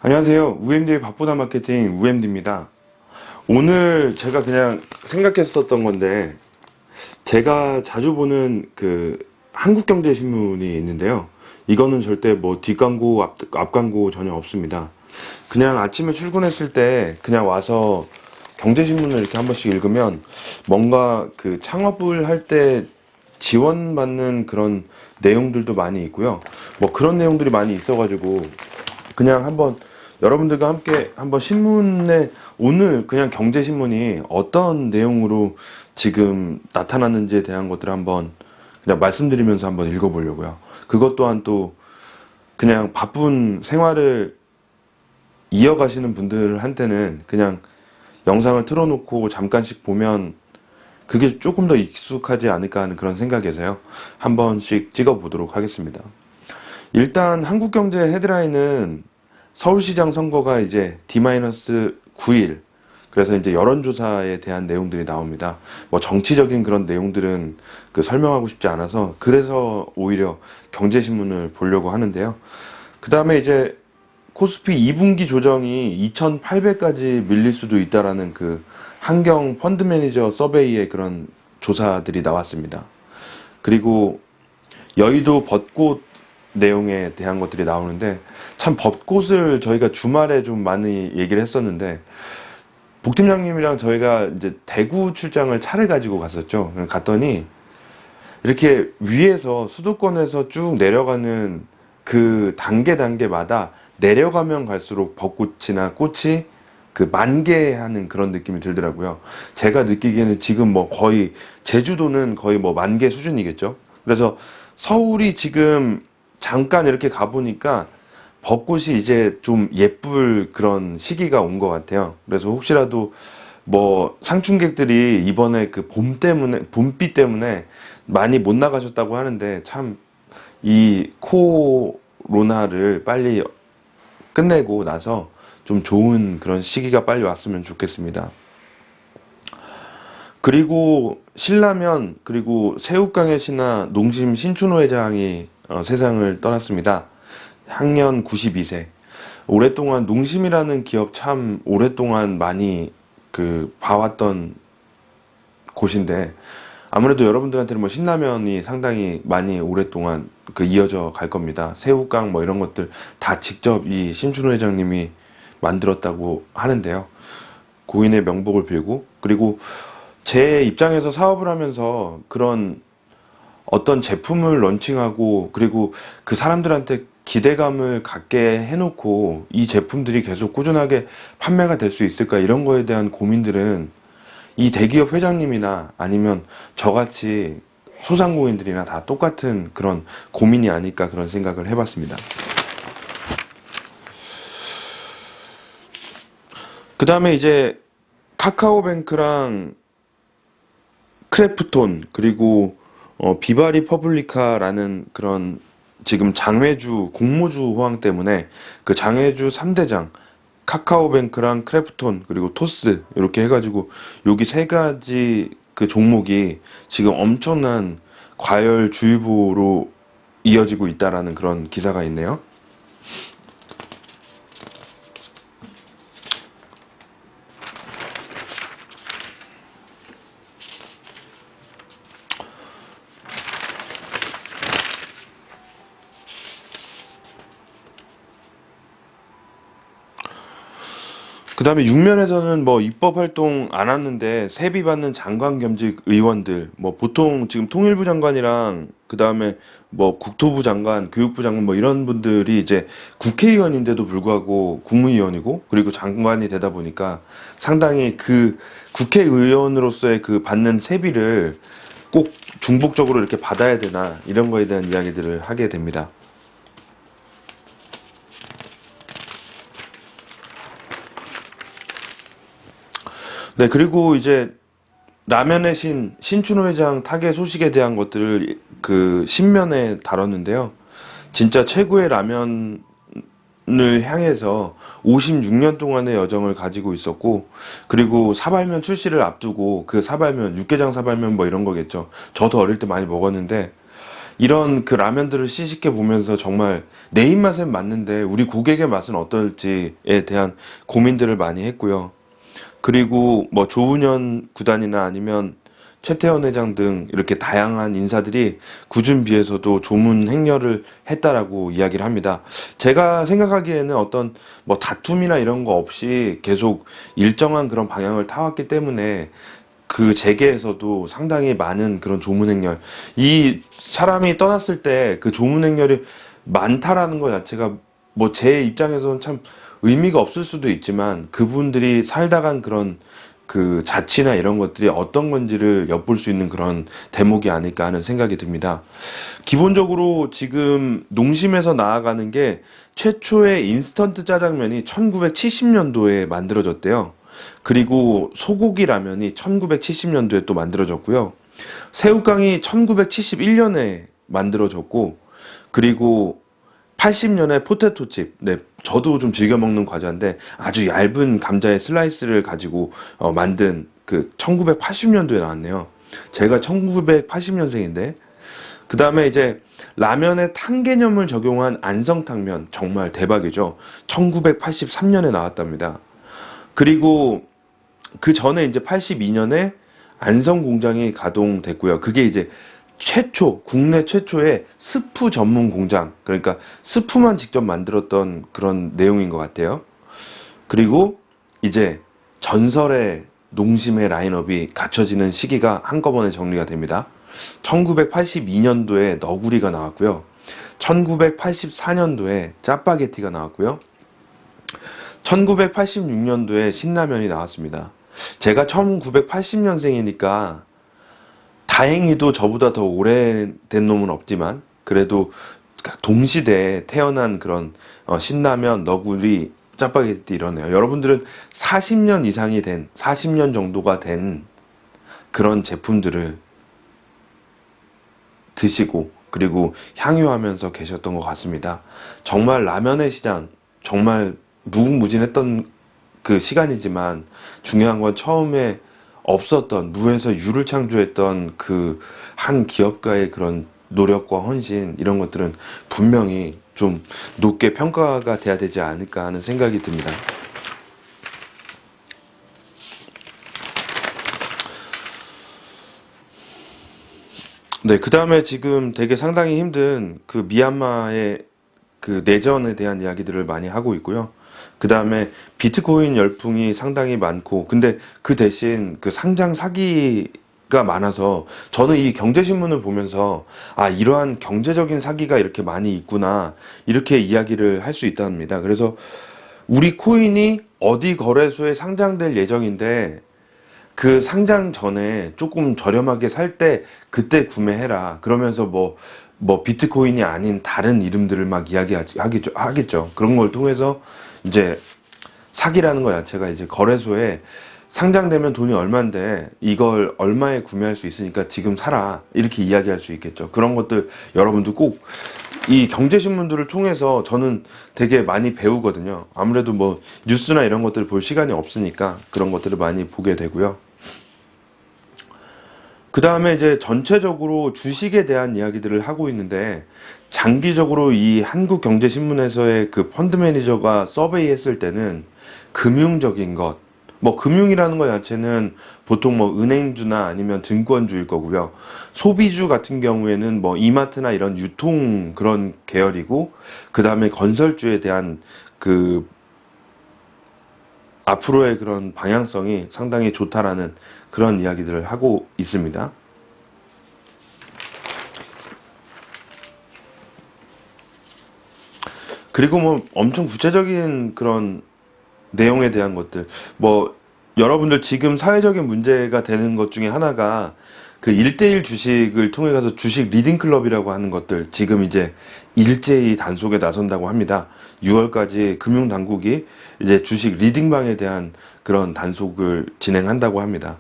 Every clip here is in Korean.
안녕하세요. UMD의 바쁘다 마케팅 UMD입니다. 오늘 제가 그냥 생각했었던 건데, 제가 자주 보는 그 한국경제신문이 있는데요. 이거는 절대 뭐 뒷광고, 앞광고 전혀 없습니다. 그냥 아침에 출근했을 때 그냥 와서 경제신문을 이렇게 한 번씩 읽으면 뭔가 그 창업을 할 때 지원받는 그런 내용들도 많이 있고요. 뭐 그런 내용들이 많이 있어가지고 그냥 한번 여러분들과 함께 한번 신문에 오늘 그냥 경제신문이 어떤 내용으로 지금 나타났는지에 대한 것들을 한번 그냥 말씀드리면서 한번 읽어보려고요. 그것 또한 또 그냥 바쁜 생활을 이어가시는 분들한테는 그냥 영상을 틀어놓고 잠깐씩 보면 그게 조금 더 익숙하지 않을까 하는 그런 생각에서요. 한 번씩 찍어보도록 하겠습니다. 일단 한국경제 헤드라인은 서울시장 선거가 이제 D-9일, 그래서 이제 여론조사에 대한 내용들이 나옵니다. 뭐 정치적인 그런 내용들은 그 설명하고 싶지 않아서 그래서 오히려 경제신문을 보려고 하는데요. 그 다음에 이제 코스피 2분기 조정이 2,800까지 밀릴 수도 있다라는 그 한경 펀드 매니저 서베이의 그런 조사들이 나왔습니다. 그리고 여의도 벚꽃 내용에 대한 것들이 나오는데, 참 벚꽃을 저희가 주말에 좀 많이 얘기를 했었는데, 복팀장님이랑 저희가 이제 대구 출장을 차를 가지고 갔었죠. 갔더니 이렇게 위에서 수도권에서 쭉 내려가는 그 단계마다 내려가면 갈수록 벚꽃이나 꽃이 그 만개하는 그런 느낌이 들더라고요. 제가 느끼기에는 지금 뭐 거의 제주도는 거의 뭐 만개 수준이겠죠. 그래서 서울이 지금 잠깐 이렇게 가보니까 벚꽃이 이제 좀 예쁠 그런 시기가 온 것 같아요. 그래서 혹시라도 뭐 상충객들이 이번에 그 봄비 때문에 많이 못 나가셨다고 하는데, 참 이 코로나를 빨리 끝내고 나서 좀 좋은 그런 시기가 빨리 왔으면 좋겠습니다. 그리고 신라면, 그리고 새우깡의 신하 농심 신춘호 회장이 세상을 떠났습니다. 향년 92세. 오랫동안 농심이라는 기업 참 오랫동안 많이 그 봐왔던 곳인데, 아무래도 여러분들한테는 뭐 신라면이 상당히 많이 오랫동안 그 이어져 갈 겁니다. 새우깡 뭐 이런 것들 다 직접 이 신춘호 회장님이 만들었다고 하는데요. 고인의 명복을 빌고, 그리고 제 입장에서 사업을 하면서 그런 어떤 제품을 런칭하고, 그리고 그 사람들한테 기대감을 갖게 해놓고 이 제품들이 계속 꾸준하게 판매가 될 수 있을까, 이런 거에 대한 고민들은 이 대기업 회장님이나 아니면 저같이 소상공인들이나 다 똑같은 그런 고민이 아닐까, 그런 생각을 해봤습니다. 그 다음에 이제 카카오뱅크랑 크래프톤, 그리고 비바리 퍼블리카라는 그런 지금 장외주 공모주 호황 때문에 그 장외주 3대장 카카오뱅크랑 크래프톤 그리고 토스 이렇게 해가지고 여기 세 가지 그 종목이 지금 엄청난 과열주의보로 이어지고 있다라는 그런 기사가 있네요. 그 다음에 육면에서는 뭐 입법 활동 안 왔는데 세비 받는 장관 겸직 의원들, 뭐 보통 지금 통일부 장관이랑 그 다음에 뭐 국토부 장관, 교육부 장관 뭐 이런 분들이 이제 국회의원인데도 불구하고 국무위원이고 그리고 장관이 되다 보니까 상당히 그 국회의원으로서의 그 받는 세비를 꼭 중복적으로 이렇게 받아야 되나, 이런 거에 대한 이야기들을 하게 됩니다. 네, 그리고 이제 라면의 신춘호 회장 타계 소식에 대한 것들을 그 신면에 다뤘는데요. 진짜 최고의 라면을 향해서 56년 동안의 여정을 가지고 있었고, 그리고 사발면 출시를 앞두고 그 사발면, 육개장 사발면 뭐 이런 거겠죠. 저도 어릴 때 많이 먹었는데 이런 그 라면들을 시식해 보면서 정말 내 입맛엔 맞는데 우리 고객의 맛은 어떨지에 대한 고민들을 많이 했고요. 그리고 뭐 조훈현 구단이나 아니면 최태원 회장 등 이렇게 다양한 인사들이 구준비에서도 조문 행렬을 했다라고 이야기를 합니다. 제가 생각하기에는 어떤 뭐 다툼이나 이런 거 없이 계속 일정한 그런 방향을 타왔기 때문에 그 재계에서도 상당히 많은 그런 조문 행렬, 이 사람이 떠났을 때 그 조문 행렬이 많다라는 것 자체가 뭐 제 입장에서는 참 의미가 없을 수도 있지만 그분들이 살다 간 그런 그 자취나 이런 것들이 어떤 건지를 엿볼 수 있는 그런 대목이 아닐까 하는 생각이 듭니다. 기본적으로 지금 농심에서 나아가는 게 최초의 인스턴트 짜장면이 1970년도에 만들어졌대요. 그리고 소고기 라면이 1970년도에 또 만들어졌고요. 새우깡이 1971년에 만들어졌고, 그리고 80년에 포테토칩, 네, 저도 좀 즐겨 먹는 과자인데 아주 얇은 감자의 슬라이스를 가지고 만든 그 1980년도에 나왔네요. 제가 1980년생인데 그 다음에 이제 라면의 탕 개념을 적용한 안성탕면 정말 대박이죠. 1983년에 나왔답니다. 그리고 그 전에 이제 82년에 안성 공장이 가동됐고요. 그게 이제 국내 최초의 스프 전문 공장, 그러니까 스프만 직접 만들었던 그런 내용인 것 같아요. 그리고 이제 전설의 농심의 라인업이 갖춰지는 시기가 한꺼번에 정리가 됩니다. 1982년도에 너구리가 나왔고요. 1984년도에 짜파게티가 나왔고요. 1986년도에 신라면이 나왔습니다. 제가 1980년생이니까 다행히도 저보다 더 오래된 놈은 없지만 그래도 동시대에 태어난 그런 신라면, 너구리, 짜파게티 이러네요. 여러분들은 40년 이상이 된, 40년 정도가 된 그런 제품들을 드시고 그리고 향유하면서 계셨던 것 같습니다. 정말 라면의 시장, 정말 무궁무진했던 그 시간이지만 중요한 건 처음에 없었던, 무에서 유를 창조했던 그 한 기업가의 그런 노력과 헌신, 이런 것들은 분명히 좀 높게 평가가 돼야 되지 않을까 하는 생각이 듭니다. 네, 그 다음에 지금 되게 상당히 힘든 그 미얀마의 그 내전에 대한 이야기들을 많이 하고 있고요. 그 다음에 비트코인 열풍이 상당히 많고, 근데 그 대신 그 상장 사기가 많아서 저는 이 경제신문을 보면서 아, 이러한 경제적인 사기가 이렇게 많이 있구나, 이렇게 이야기를 할 수 있답니다. 그래서 우리 코인이 어디 거래소에 상장될 예정인데 그 상장 전에 조금 저렴하게 살 때 그때 구매해라. 그러면서 뭐 비트코인이 아닌 다른 이름들을 막 하겠죠. 그런 걸 통해서 이제 사기라는 거 자체가 이제 거래소에 상장되면 돈이 얼만데 이걸 얼마에 구매할 수 있으니까 지금 사라, 이렇게 이야기할 수 있겠죠. 그런 것들 여러분들 꼭 이 경제신문들을 통해서 저는 되게 많이 배우거든요. 아무래도 뭐 뉴스나 이런 것들을 볼 시간이 없으니까 그런 것들을 많이 보게 되고요. 그 다음에 이제 전체적으로 주식에 대한 이야기들을 하고 있는데, 장기적으로 이 한국경제신문에서의 그 펀드 매니저가 서베이 했을 때는 금융적인 것, 뭐 금융이라는 것 자체는 보통 뭐 은행주나 아니면 증권주일 거고요. 소비주 같은 경우에는 뭐 이마트나 이런 유통 그런 계열이고, 그 다음에 건설주에 대한 그 앞으로의 그런 방향성이 상당히 좋다라는 그런 이야기들을 하고 있습니다. 그리고 뭐 엄청 구체적인 그런 내용에 대한 것들, 뭐 여러분들 지금 사회적인 문제가 되는 것 중에 하나가 그 1대1 주식을 통해 가서 주식 리딩 클럽이라고 하는 것들, 지금 이제 일제히 단속에 나선다고 합니다. 6월까지 금융당국이 이제 주식 리딩방에 대한 그런 단속을 진행한다고 합니다.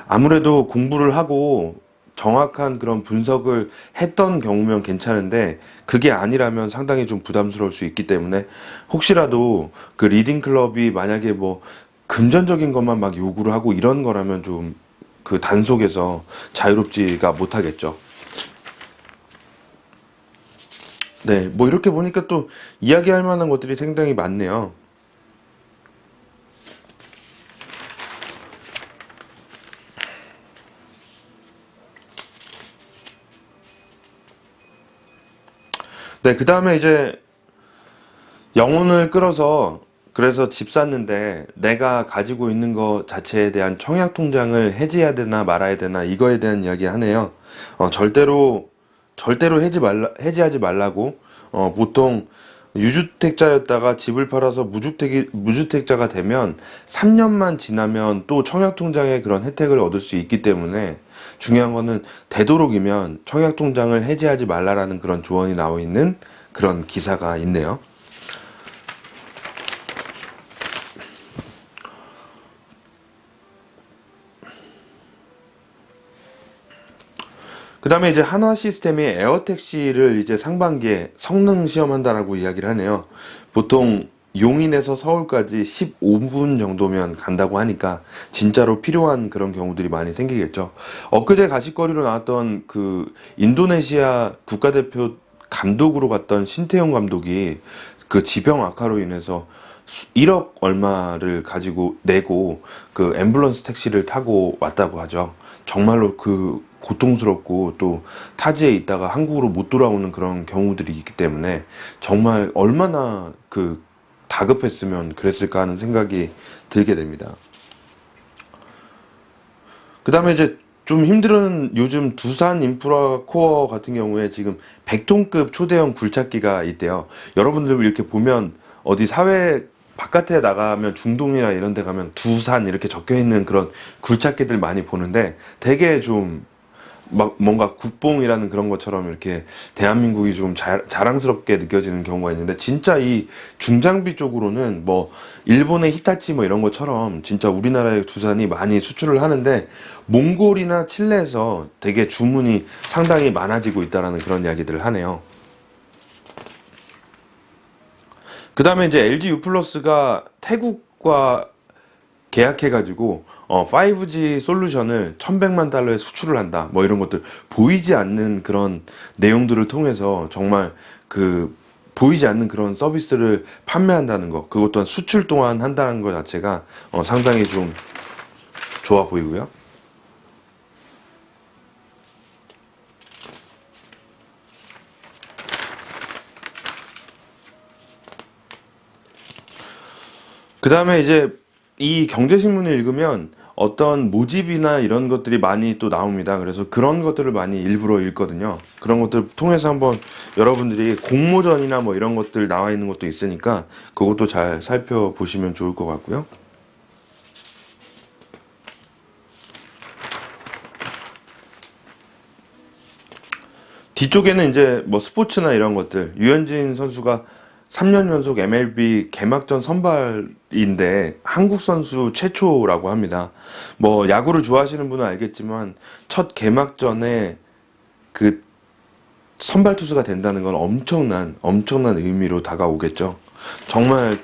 아무래도 공부를 하고 정확한 그런 분석을 했던 경우면 괜찮은데 그게 아니라면 상당히 좀 부담스러울 수 있기 때문에, 혹시라도 그 리딩 클럽이 만약에 뭐 금전적인 것만 막 요구를 하고 이런 거라면 좀 그 단속에서 자유롭지가 못하겠죠. 네, 뭐 이렇게 보니까 또 이야기할 만한 것들이 상당히 많네요. 네, 그 다음에 이제 영혼을 끌어서 그래서 집 샀는데 내가 가지고 있는 것 자체에 대한 청약 통장을 해지해야 되나 말아야 되나 이거에 대한 이야기 하네요. 절대로 해지하지 말라고. 보통 유주택자였다가 집을 팔아서 무주택자가 되면 3년만 지나면 또 청약 통장의 그런 혜택을 얻을 수 있기 때문에 중요한 거는 되도록이면 청약 통장을 해지하지 말라라는 그런 조언이 나와 있는 그런 기사가 있네요. 그 다음에 이제 한화 시스템이 에어택시를 이제 상반기에 성능 시험한다라고 이야기를 하네요. 보통 용인에서 서울까지 15분 정도면 간다고 하니까 진짜로 필요한 그런 경우들이 많이 생기겠죠. 엊그제 가십거리로 나왔던 그 인도네시아 국가대표 감독으로 갔던 신태용 감독이 그 지병 악화로 인해서 1억 얼마를 가지고 내고 그 앰뷸런스 택시를 타고 왔다고 하죠. 정말로 그 고통스럽고 또 타지에 있다가 한국으로 못 돌아오는 그런 경우들이 있기 때문에 정말 얼마나 그 다급했으면 그랬을까 하는 생각이 들게 됩니다. 그 다음에 이제 좀 힘든 요즘 두산 인프라 코어 같은 경우에 지금 100톤급 초대형 굴착기가 있대요. 여러분들 이렇게 보면 어디 사회 바깥에 나가면 중동이나 이런 데 가면 두산 이렇게 적혀 있는 그런 굴착기들 많이 보는데 되게 좀 막 뭔가 국뽕이라는 그런 것처럼 이렇게 대한민국이 좀 자랑스럽게 느껴지는 경우가 있는데 진짜 이 중장비 쪽으로는 뭐 일본의 히타치 뭐 이런 것처럼 진짜 우리나라의 두산이 많이 수출을 하는데 몽골이나 칠레에서 되게 주문이 상당히 많아지고 있다라는 그런 이야기들을 하네요. 그 다음에 이제 LG U 플러스가 태국과 계약해가지고 5G 솔루션을 1100만 달러에 수출을 한다. 뭐 이런 것들 보이지 않는 그런 내용들을 통해서 정말 그 보이지 않는 그런 서비스를 판매한다는 거, 그것 또한 수출 동안 한다는 것 자체가 상당히 좀 좋아 보이고요. 그 다음에 이제 이 경제신문을 읽으면 어떤 모집이나 이런 것들이 많이 또 나옵니다. 그래서 그런 것들을 많이 일부러 읽거든요. 그런 것들 통해서 한번 여러분들이 공모전이나 뭐 이런 것들 나와 있는 것도 있으니까 그것도 잘 살펴보시면 좋을 것 같고요. 뒤쪽에는 이제 뭐 스포츠나 이런 것들, 유현진 선수가 3년 연속 MLB 개막전 선발인데 한국 선수 최초라고 합니다. 뭐 야구를 좋아하시는 분은 알겠지만 첫 개막전에 그 선발 투수가 된다는 건 엄청난 의미로 다가오겠죠. 정말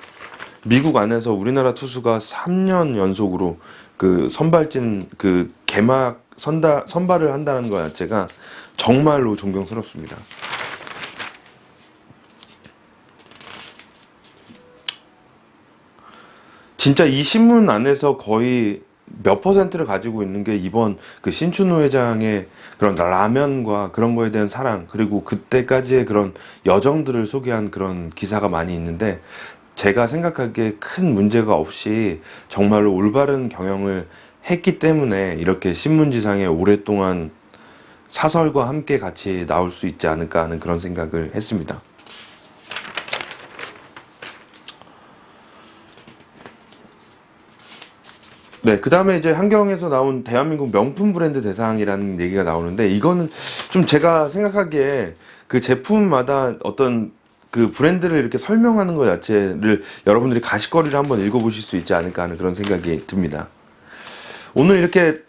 미국 안에서 우리나라 투수가 3년 연속으로 그 선발진 그 선발을 한다는 것 자체가 정말로 존경스럽습니다. 진짜 이 신문 안에서 거의 몇 퍼센트를 가지고 있는 게 이번 그 신춘호 회장의 그런 라면과 그런 거에 대한 사랑, 그리고 그때까지의 그런 여정들을 소개한 그런 기사가 많이 있는데, 제가 생각하기에 큰 문제가 없이 정말로 올바른 경영을 했기 때문에 이렇게 신문지상에 오랫동안 사설과 함께 같이 나올 수 있지 않을까 하는 그런 생각을 했습니다. 네, 그 다음에 이제 한경에서 나온 대한민국 명품 브랜드 대상이라는 얘기가 나오는데, 이거는 좀 제가 생각하기에 그 제품마다 어떤 그 브랜드를 이렇게 설명하는 것 자체를 여러분들이 가십거리를 한번 읽어보실 수 있지 않을까 하는 그런 생각이 듭니다. 오늘 이렇게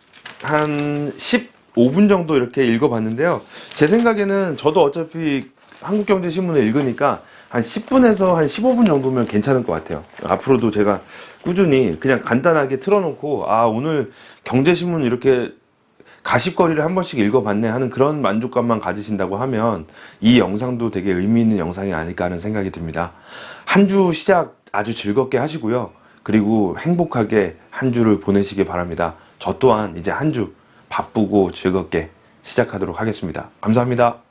한 15분 정도 이렇게 읽어봤는데요. 제 생각에는 저도 어차피 한국경제신문을 읽으니까 한 10분에서 한 15분 정도면 괜찮을 것 같아요. 앞으로도 제가 꾸준히 그냥 간단하게 틀어놓고, 아, 오늘 경제신문 이렇게 가십거리를 한 번씩 읽어봤네 하는 그런 만족감만 가지신다고 하면 이 영상도 되게 의미 있는 영상이 아닐까 하는 생각이 듭니다. 한 주 시작 아주 즐겁게 하시고요. 그리고 행복하게 한 주를 보내시기 바랍니다. 저 또한 이제 한 주 바쁘고 즐겁게 시작하도록 하겠습니다. 감사합니다.